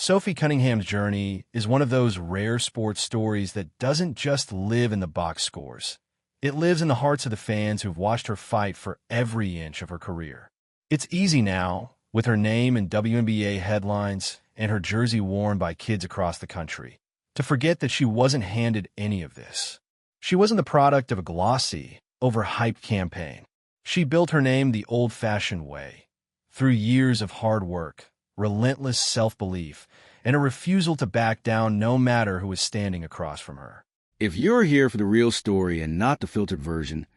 Sophie Cunningham's journey is one of those rare sports stories that doesn't just live in the box scores. It lives in the hearts of the fans who've watched her fight for every inch of her career. It's easy now, with her name in WNBA headlines and her jersey worn by kids across the country, to forget that she wasn't handed any of this. She wasn't the product of a glossy, overhyped campaign. She built her name the old-fashioned way, through years of hard work, relentless self-belief, and a refusal to back down no matter who was standing across from her. If you're here for the real story and not the filtered version,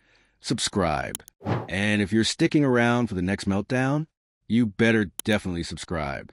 subscribe. And if you're sticking around for the next meltdown, you better definitely subscribe.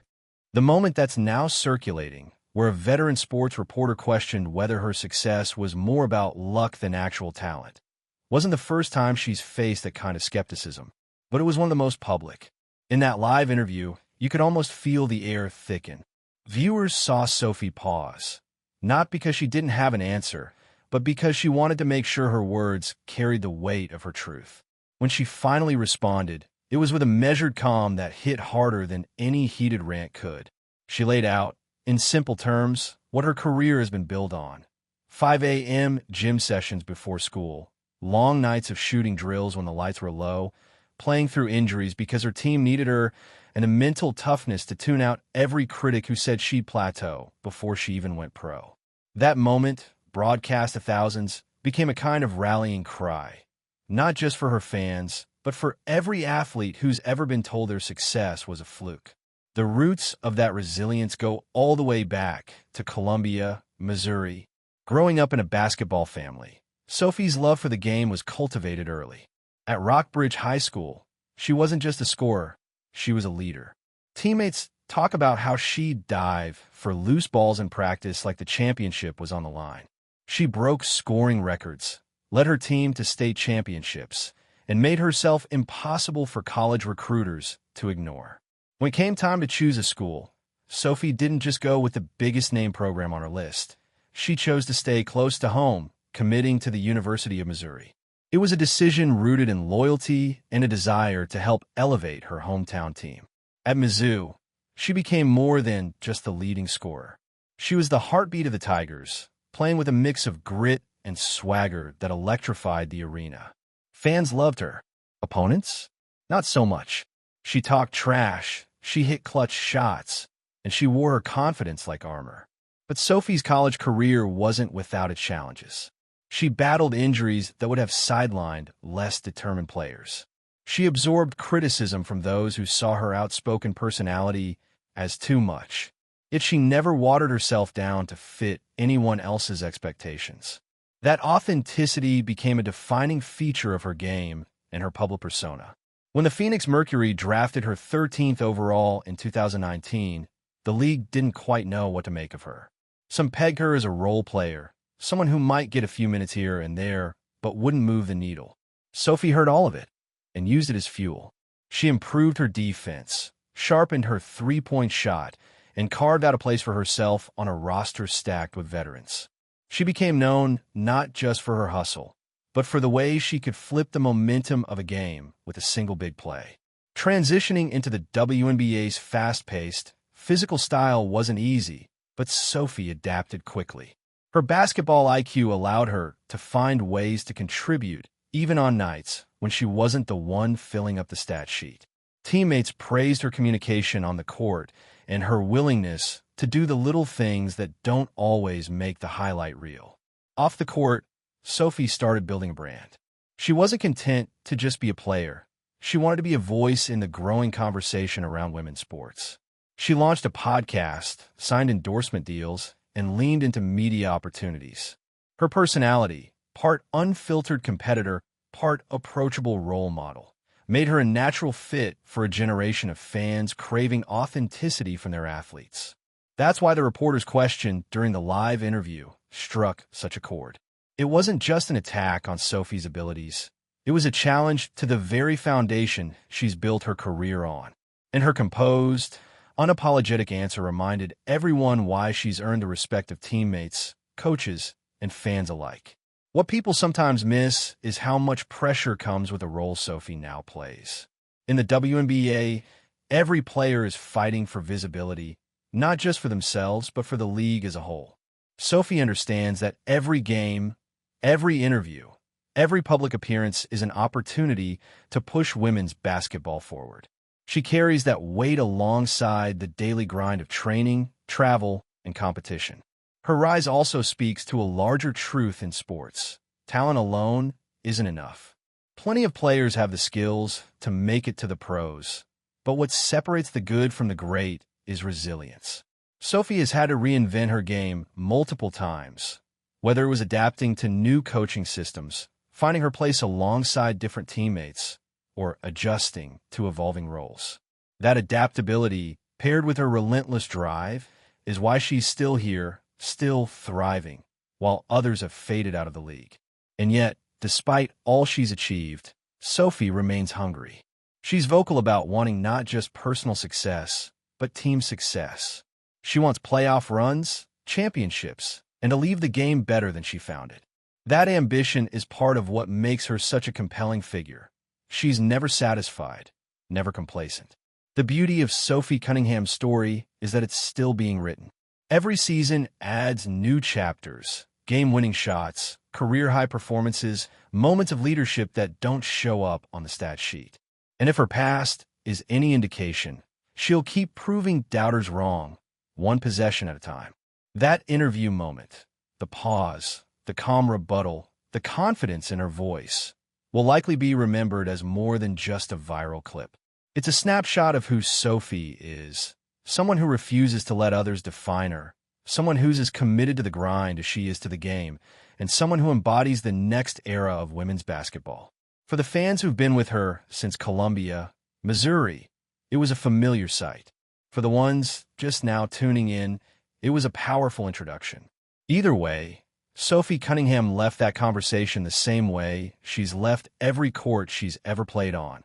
The moment that's now circulating, where a veteran sports reporter questioned whether her success was more about luck than actual talent, wasn't the first time she's faced that kind of skepticism, but it was one of the most public. In that live interview, you could almost feel the air thicken. Viewers saw Sophie pause, not because she didn't have an answer, but because she wanted to make sure her words carried the weight of her truth. When she finally responded, it was with a measured calm that hit harder than any heated rant could. She laid out, in simple terms, what her career has been built on. 5 a.m. gym sessions before school, long nights of shooting drills when the lights were low, playing through injuries because her team needed her, and a mental toughness to tune out every critic who said she'd plateau before she even went pro. That moment, broadcast to thousands, became a kind of rallying cry, not just for her fans, but for every athlete who's ever been told their success was a fluke. The roots of that resilience go all the way back to Columbia, Missouri. Growing up in a basketball family, Sophie's love for the game was cultivated early. At Rockbridge High School, she wasn't just a scorer, she was a leader. Teammates talk about how she'd dive for loose balls in practice like the championship was on the line. She broke scoring records, led her team to state championships, and made herself impossible for college recruiters to ignore. When it came time to choose a school, Sophie didn't just go with the biggest name program on her list. She chose to stay close to home, committing to the University of Missouri. It was a decision rooted in loyalty and a desire to help elevate her hometown team. At Mizzou, she became more than just the leading scorer. She was the heartbeat of the Tigers, playing with a mix of grit and swagger that electrified the arena. Fans loved her. Opponents? Not so much. She talked trash, she hit clutch shots, and she wore her confidence like armor. But Sophie's college career wasn't without its challenges. She battled injuries that would have sidelined less determined players. She absorbed criticism from those who saw her outspoken personality as too much. Yet she never watered herself down to fit anyone else's expectations. That authenticity became a defining feature of her game and her public persona. When the Phoenix Mercury drafted her 13th overall in 2019, the league didn't quite know what to make of her. Some pegged her as a role player, someone who might get a few minutes here and there, but wouldn't move the needle. Sophie heard all of it and used it as fuel. She improved her defense, sharpened her three-point shot, and carved out a place for herself on a roster stacked with veterans. She became known not just for her hustle, but for the way she could flip the momentum of a game with a single big play. Transitioning into the WNBA's fast-paced, physical style wasn't easy, but Sophie adapted quickly. Her basketball IQ allowed her to find ways to contribute, even on nights when she wasn't the one filling up the stat sheet. Teammates praised her communication on the court and her willingness to do the little things that don't always make the highlight reel. Off the court, Sophie started building a brand. She wasn't content to just be a player. She wanted to be a voice in the growing conversation around women's sports. She launched a podcast, signed endorsement deals, and leaned into media opportunities. Her personality, part unfiltered competitor, part approachable role model, made her a natural fit for a generation of fans craving authenticity from their athletes. That's why the reporter's question during the live interview struck such a chord. It wasn't just an attack on Sophie's abilities. It was a challenge to the very foundation she's built her career on. And her composed, unapologetic answer reminded everyone why she's earned the respect of teammates, coaches, and fans alike. What people sometimes miss is how much pressure comes with the role Sophie now plays. In the WNBA, every player is fighting for visibility, not just for themselves, but for the league as a whole. Sophie understands that every game, every interview, every public appearance is an opportunity to push women's basketball forward. She carries that weight alongside the daily grind of training, travel, and competition. Her rise also speaks to a larger truth in sports. Talent alone isn't enough. Plenty of players have the skills to make it to the pros, but what separates the good from the great is resilience. Sophie has had to reinvent her game multiple times, whether it was adapting to new coaching systems, finding her place alongside different teammates, or adjusting to evolving roles. That adaptability, paired with her relentless drive, is why she's still here, still thriving, while others have faded out of the league. And yet, despite all she's achieved, Sophie remains hungry. She's vocal about wanting not just personal success, but team success. She wants playoff runs, championships, and to leave the game better than she found it. That ambition is part of what makes her such a compelling figure. She's never satisfied, never complacent. The beauty of Sophie Cunningham's story is that it's still being written. Every season adds new chapters, game-winning shots, career-high performances, moments of leadership that don't show up on the stat sheet. And if her past is any indication, she'll keep proving doubters wrong, one possession at a time. That interview moment, the pause, the calm rebuttal, the confidence in her voice, will likely be remembered as more than just a viral clip. It's a snapshot of who Sophie is, someone who refuses to let others define her, someone who's as committed to the grind as she is to the game, and someone who embodies the next era of women's basketball. For the fans who've been with her since Columbia, Missouri, it was a familiar sight. For the ones just now tuning in, it was a powerful introduction. Either way, Sophie Cunningham left that conversation the same way she's left every court she's ever played on,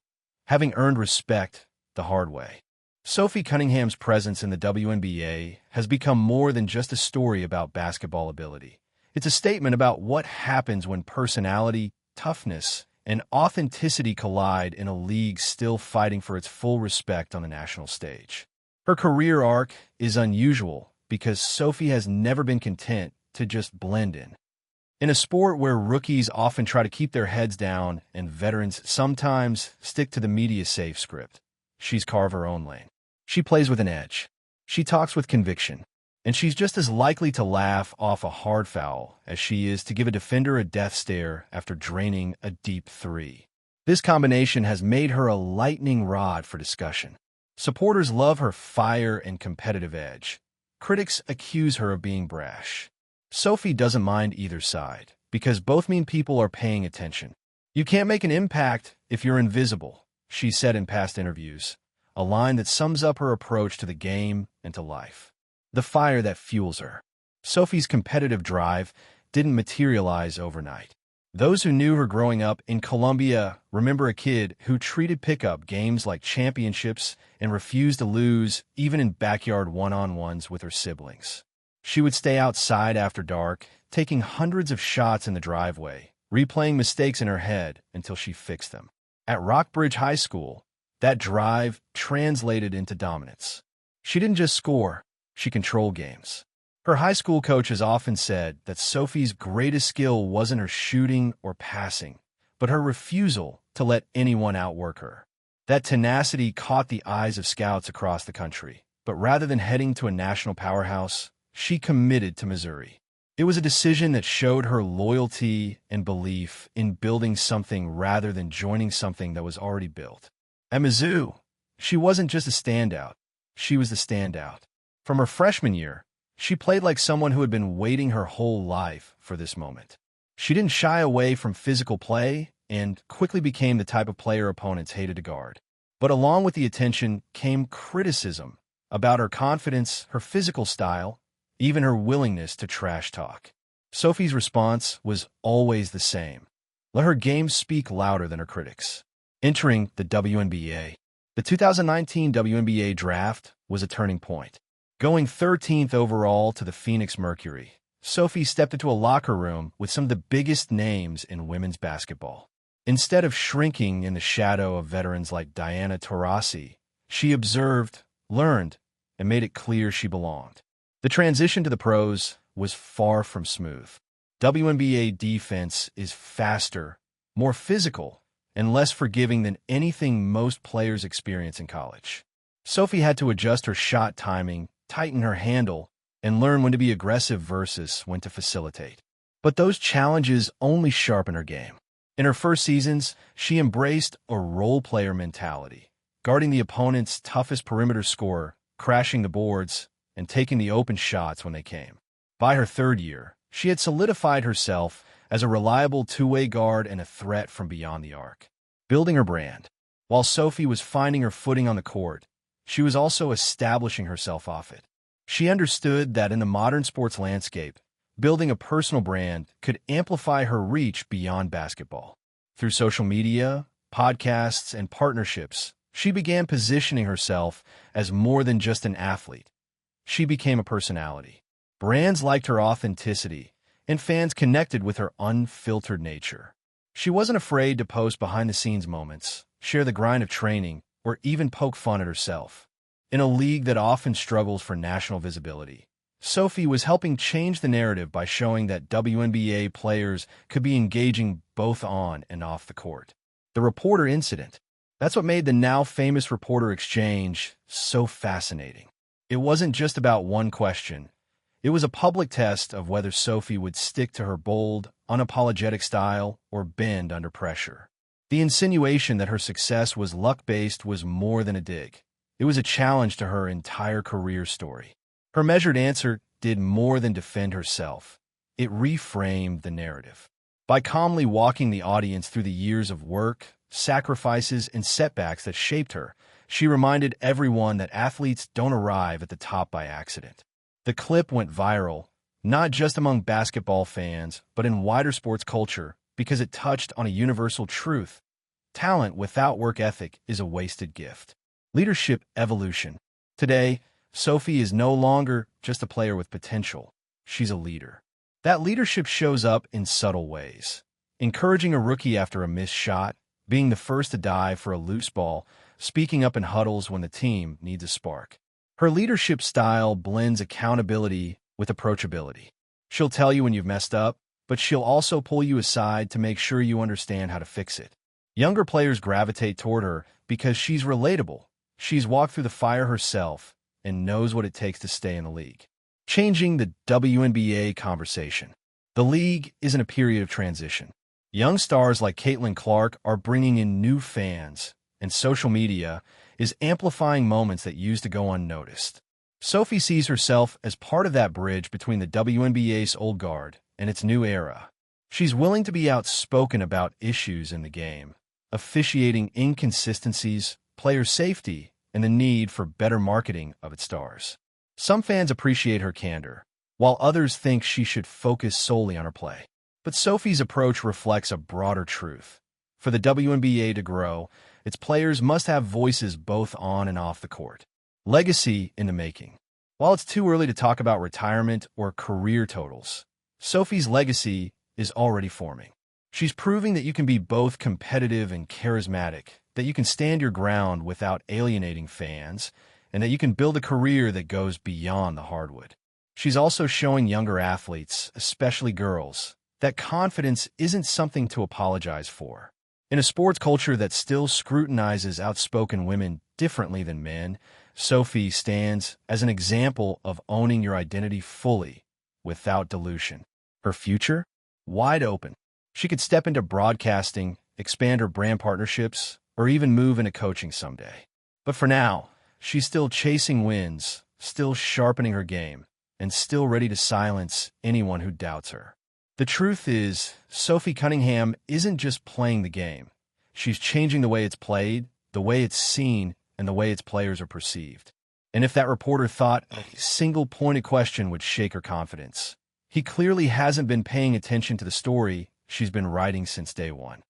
having earned respect the hard way. Sophie Cunningham's presence in the WNBA has become more than just a story about basketball ability. It's a statement about what happens when personality, toughness, and authenticity collide in a league still fighting for its full respect on the national stage. Her career arc is unusual because Sophie has never been content to just blend in. In a sport where rookies often try to keep their heads down and veterans sometimes stick to the media-safe script, she's carved her own lane. She plays with an edge. She talks with conviction. And she's just as likely to laugh off a hard foul as she is to give a defender a death stare after draining a deep three. This combination has made her a lightning rod for discussion. Supporters love her fire and competitive edge. Critics accuse her of being brash. Sophie doesn't mind either side, because both mean people are paying attention. "You can't make an impact if you're invisible," she said in past interviews, a line that sums up her approach to the game and to life. The fire that fuels her. Sophie's competitive drive didn't materialize overnight. Those who knew her growing up in Columbia remember a kid who treated pickup games like championships and refused to lose even in backyard one-on-ones with her siblings. She would stay outside after dark, taking hundreds of shots in the driveway, replaying mistakes in her head until she fixed them. At Rockbridge High School, that drive translated into dominance. She didn't just score, she controlled games. Her high school coach has often said that Sophie's greatest skill wasn't her shooting or passing, but her refusal to let anyone outwork her. That tenacity caught the eyes of scouts across the country, but rather than heading to a national powerhouse, she committed to Missouri. It was a decision that showed her loyalty and belief in building something rather than joining something that was already built. At Mizzou, she wasn't just a standout, she was the standout. From her freshman year, she played like someone who had been waiting her whole life for this moment. She didn't shy away from physical play and quickly became the type of player opponents hated to guard. But along with the attention came criticism about her confidence, her physical style, even her willingness to trash talk. Sophie's response was always the same. Let her game speak louder than her critics. Entering the WNBA. The 2019 WNBA draft was a turning point. Going 13th overall to the Phoenix Mercury, Sophie stepped into a locker room with some of the biggest names in women's basketball. Instead of shrinking in the shadow of veterans like Diana Taurasi, she observed, learned, and made it clear she belonged. The transition to the pros was far from smooth. WNBA defense is faster, more physical, and less forgiving than anything most players experience in college. Sophie had to adjust her shot timing, tighten her handle, and learn when to be aggressive versus when to facilitate. But those challenges only sharpened her game. In her first seasons, she embraced a role-player mentality, guarding the opponent's toughest perimeter scorer, crashing the boards, and taking the open shots when they came. By her third year, she had solidified herself as a reliable two-way guard and a threat from beyond the arc. Building her brand. While Sophie was finding her footing on the court, she was also establishing herself off it. She understood that in the modern sports landscape, building a personal brand could amplify her reach beyond basketball. Through social media, podcasts, and partnerships, she began positioning herself as more than just an athlete. She became a personality. Brands liked her authenticity, and fans connected with her unfiltered nature. She wasn't afraid to post behind-the-scenes moments, share the grind of training, or even poke fun at herself. In a league that often struggles for national visibility, Sophie was helping change the narrative by showing that WNBA players could be engaging both on and off the court. The reporter incident. That's what made the now-famous reporter exchange so fascinating. It wasn't just about one question. It was a public test of whether Sophie would stick to her bold, unapologetic style or bend under pressure. The insinuation that her success was luck-based was more than a dig. It was a challenge to her entire career story. Her measured answer did more than defend herself. It reframed the narrative. By calmly walking the audience through the years of work, sacrifices, and setbacks that shaped her, she reminded everyone that athletes don't arrive at the top by accident. The clip went viral, not just among basketball fans, but in wider sports culture, because it touched on a universal truth. Talent without work ethic is a wasted gift. Leadership evolution. Today, Sophie is no longer just a player with potential. She's a leader. That leadership shows up in subtle ways. Encouraging a rookie after a missed shot, being the first to dive for a loose ball, speaking up in huddles when the team needs a spark. Her leadership style blends accountability with approachability. She'll tell you when you've messed up, but she'll also pull you aside to make sure you understand how to fix it. Younger players gravitate toward her because she's relatable. She's walked through the fire herself and knows what it takes to stay in the league. Changing the WNBA conversation. The league is in a period of transition. Young stars like Caitlin Clark are bringing in new fans, and social media is amplifying moments that used to go unnoticed. Sophie sees herself as part of that bridge between the WNBA's old guard and its new era. She's willing to be outspoken about issues in the game, officiating inconsistencies, player safety, and the need for better marketing of its stars. Some fans appreciate her candor, while others think she should focus solely on her play. But Sophie's approach reflects a broader truth. For the WNBA to grow, its players must have voices both on and off the court. Legacy in the making. While it's too early to talk about retirement or career totals, Sophie's legacy is already forming. She's proving that you can be both competitive and charismatic, that you can stand your ground without alienating fans, and that you can build a career that goes beyond the hardwood. She's also showing younger athletes, especially girls, that confidence isn't something to apologize for. In a sports culture that still scrutinizes outspoken women differently than men, Sophie stands as an example of owning your identity fully, without dilution. Her future? Wide open. She could step into broadcasting, expand her brand partnerships, or even move into coaching someday. But for now, she's still chasing wins, still sharpening her game, and still ready to silence anyone who doubts her. The truth is, Sophie Cunningham isn't just playing the game. She's changing the way it's played, the way it's seen, and the way its players are perceived. And if that reporter thought a single pointed question would shake her confidence, he clearly hasn't been paying attention to the story she's been writing since day one.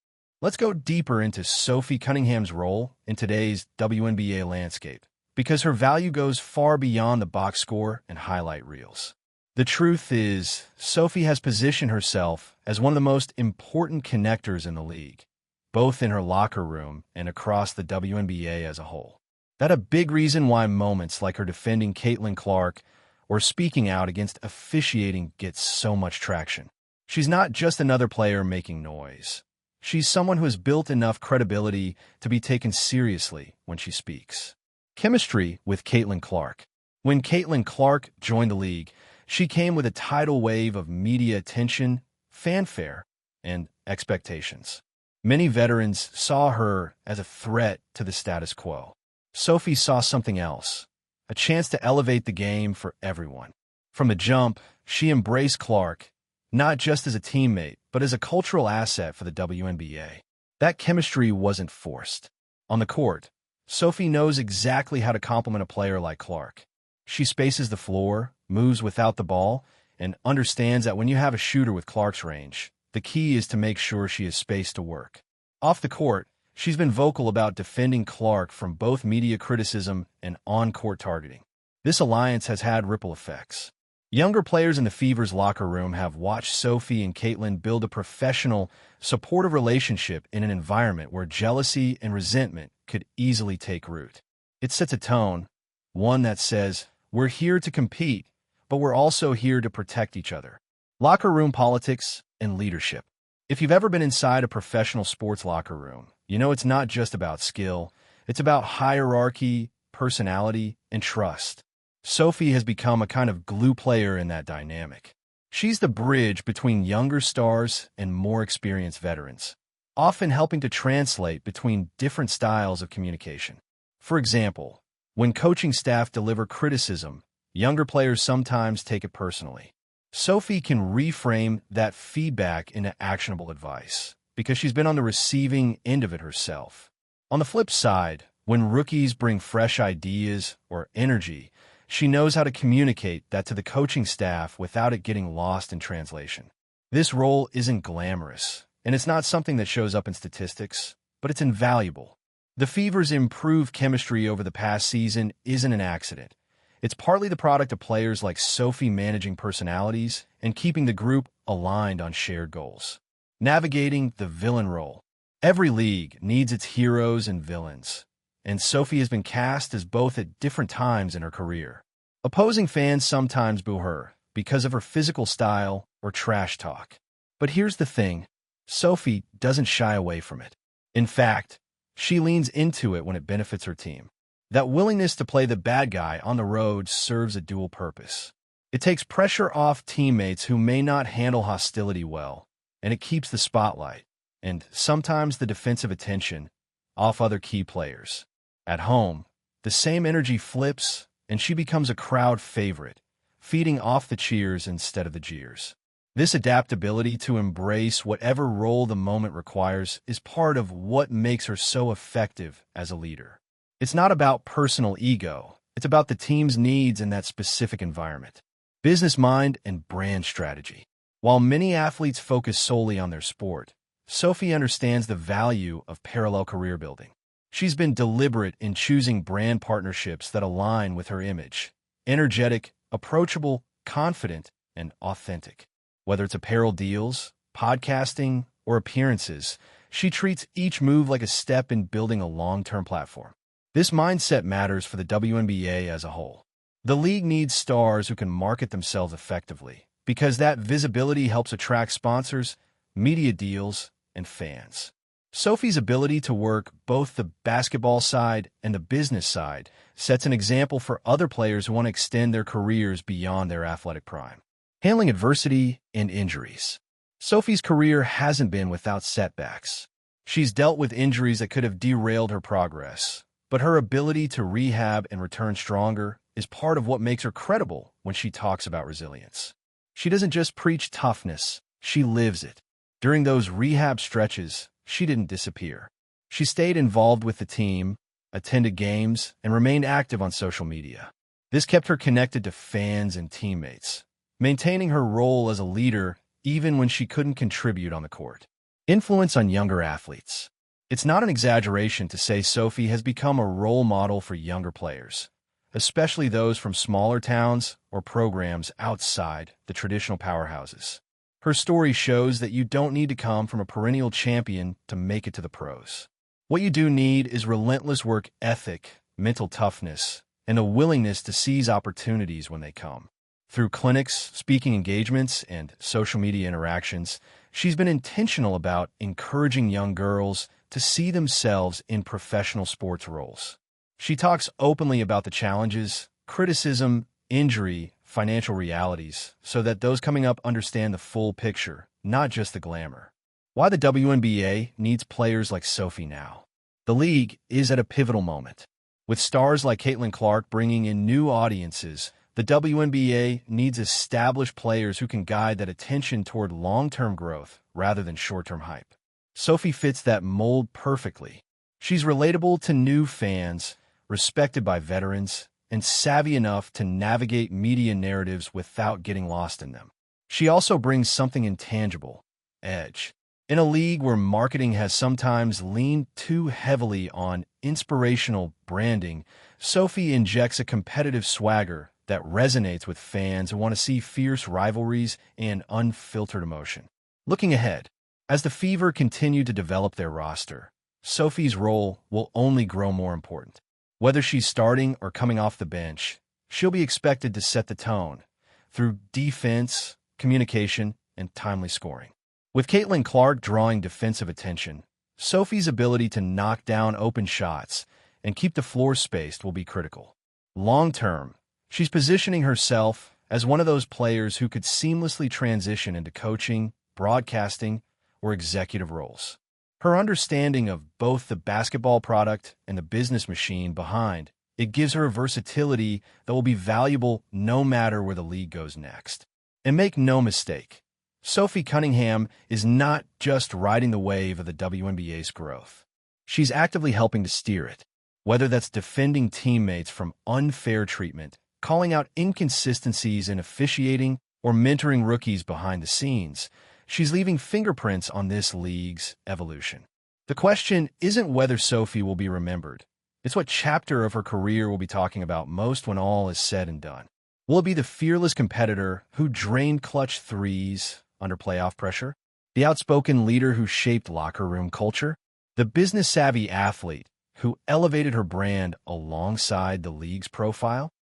Let's go deeper into Sophie Cunningham's role in today's WNBA landscape, because her value goes far beyond the box score and highlight reels. The truth is, Sophie has positioned herself as one of the most important connectors in the league, both in her locker room and across the WNBA as a whole. That's a big reason why moments like her defending Caitlin Clark or speaking out against officiating get so much traction. She's not just another player making noise. She's someone who has built enough credibility to be taken seriously when she speaks. Chemistry with Caitlin Clark. When Caitlin Clark joined the league, she came with a tidal wave of media attention, fanfare, and expectations. Many veterans saw her as a threat to the status quo. Sophie saw something else, a chance to elevate the game for everyone. From the jump, she embraced Clark, not just as a teammate, but as a cultural asset for the WNBA. That chemistry wasn't forced. On the court, Sophie knows exactly how to complement a player like Clark. She spaces the floor, moves without the ball, and understands that when you have a shooter with Clark's range, the key is to make sure she has space to work. Off the court, she's been vocal about defending Clark from both media criticism and on-court targeting. This alliance has had ripple effects. Younger players in the Fever's locker room have watched Sophie and Caitlin build a professional, supportive relationship in an environment where jealousy and resentment could easily take root. It sets a tone, one that says, we're here to compete, but we're also here to protect each other. Locker room politics and leadership. If you've ever been inside a professional sports locker room, you know it's not just about skill, it's about hierarchy, personality, and trust. Sophie has become a kind of glue player in that dynamic. She's the bridge between younger stars and more experienced veterans, often helping to translate between different styles of communication. For example, when coaching staff deliver criticism, younger players sometimes take it personally. Sophie can reframe that feedback into actionable advice because she's been on the receiving end of it herself. On the flip side, when rookies bring fresh ideas or energy, she knows how to communicate that to the coaching staff without it getting lost in translation. This role isn't glamorous, and it's not something that shows up in statistics, but it's invaluable. The Fever's improved chemistry over the past season isn't an accident. It's partly the product of players like Sophie managing personalities and keeping the group aligned on shared goals. Navigating the villain role. Every league needs its heroes and villains, and Sophie has been cast as both at different times in her career. Opposing fans sometimes boo her because of her physical style or trash talk. But here's the thing, Sophie doesn't shy away from it. In fact, she leans into it when it benefits her team. That willingness to play the bad guy on the road serves a dual purpose. It takes pressure off teammates who may not handle hostility well, and it keeps the spotlight, and sometimes the defensive attention, off other key players. At home, the same energy flips, and she becomes a crowd favorite, feeding off the cheers instead of the jeers. This adaptability to embrace whatever role the moment requires is part of what makes her so effective as a leader. It's not about personal ego, it's about the team's needs in that specific environment. Business mind and brand strategy. While many athletes focus solely on their sport, Sophie understands the value of parallel career building. She's been deliberate in choosing brand partnerships that align with her image. Energetic, approachable, confident, and authentic. Whether it's apparel deals, podcasting, or appearances, she treats each move like a step in building a long-term platform. This mindset matters for the WNBA as a whole. The league needs stars who can market themselves effectively, because that visibility helps attract sponsors, media deals, and fans. Sophie's ability to work both the basketball side and the business side sets an example for other players who want to extend their careers beyond their athletic prime. Handling adversity and injuries. Sophie's career hasn't been without setbacks. She's dealt with injuries that could have derailed her progress, but her ability to rehab and return stronger is part of what makes her credible when she talks about resilience. She doesn't just preach toughness, she lives it. During those rehab stretches, she didn't disappear. She stayed involved with the team, attended games, and remained active on social media. This kept her connected to fans and teammates, maintaining her role as a leader even when she couldn't contribute on the court. Influence on younger athletes. It's not an exaggeration to say Sophie has become a role model for younger players, especially those from smaller towns or programs outside the traditional powerhouses. Her story shows that you don't need to come from a perennial champion to make it to the pros. What you do need is relentless work ethic, mental toughness, and a willingness to seize opportunities when they come. Through clinics, speaking engagements, and social media interactions, she's been intentional about encouraging young girls to see themselves in professional sports roles. She talks openly about the challenges, criticism, injury, financial realities, so that those coming up understand the full picture, not just the glamour. Why the WNBA needs players like Sophie now. The league is at a pivotal moment. With stars like Caitlin Clark bringing in new audiences, the WNBA needs established players who can guide that attention toward long-term growth rather than short-term hype. Sophie fits that mold perfectly. She's relatable to new fans, respected by veterans, and savvy enough to navigate media narratives without getting lost in them. She also brings something intangible, edge. In a league where marketing has sometimes leaned too heavily on inspirational branding, Sophie injects a competitive swagger that resonates with fans who want to see fierce rivalries and unfiltered emotion. Looking ahead, as the Fever continue to develop their roster, Sophie's role will only grow more important. Whether she's starting or coming off the bench, she'll be expected to set the tone through defense, communication, and timely scoring. With Caitlin Clark drawing defensive attention, Sophie's ability to knock down open shots and keep the floor spaced will be critical. Long-term, she's positioning herself as one of those players who could seamlessly transition into coaching, broadcasting, or executive roles. Her understanding of both the basketball product and the business machine behind it gives her a versatility that will be valuable no matter where the league goes next. And make no mistake, Sophie Cunningham is not just riding the wave of the WNBA's growth. She's actively helping to steer it, whether that's defending teammates from unfair treatment, calling out inconsistencies in officiating, or mentoring rookies behind the scenes. She's leaving fingerprints on this league's evolution. The question isn't whether Sophie will be remembered. It's what chapter of her career we'll be talking about most when all is said and done. Will it be the fearless competitor who drained clutch threes under playoff pressure? The outspoken leader who shaped locker room culture? The business-savvy athlete who elevated her brand alongside the league's profile?